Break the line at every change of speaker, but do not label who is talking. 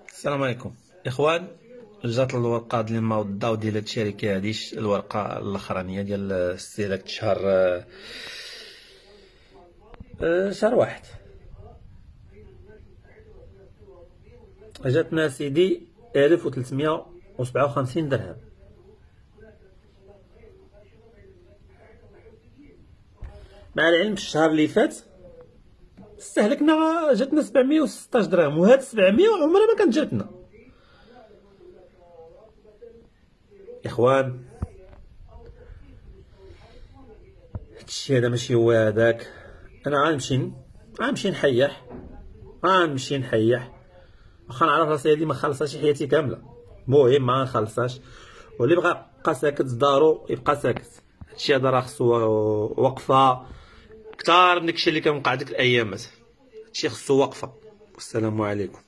السلام عليكم اخوان. جات الورقه ديال الموضوع ديال هاد الشركه هاديش الورقه الاخرانيه ديال استهلاك شهر واحد. جاتنا سيدي 1357 درهم. مع العلم الشهر اللي فات استهلكنا جاتنا 716 درهم، وهاد 700 عمرها ما كانت جاتنا. اخوان هادشي هذا ماشي هو هذاك. انا غنمشي نحيح واخا نعرف راسي هادي ما خلصهاش حياتي كامله، المهم ما نخلصهاش. واللي بغى يبقى ساكت دارو يبقى ساكت. هادشي هذا راه خصو وقفه كثار من داكشي اللي كنوقع ديك الايامات. هادشي خصو وقفه. والسلام عليكم.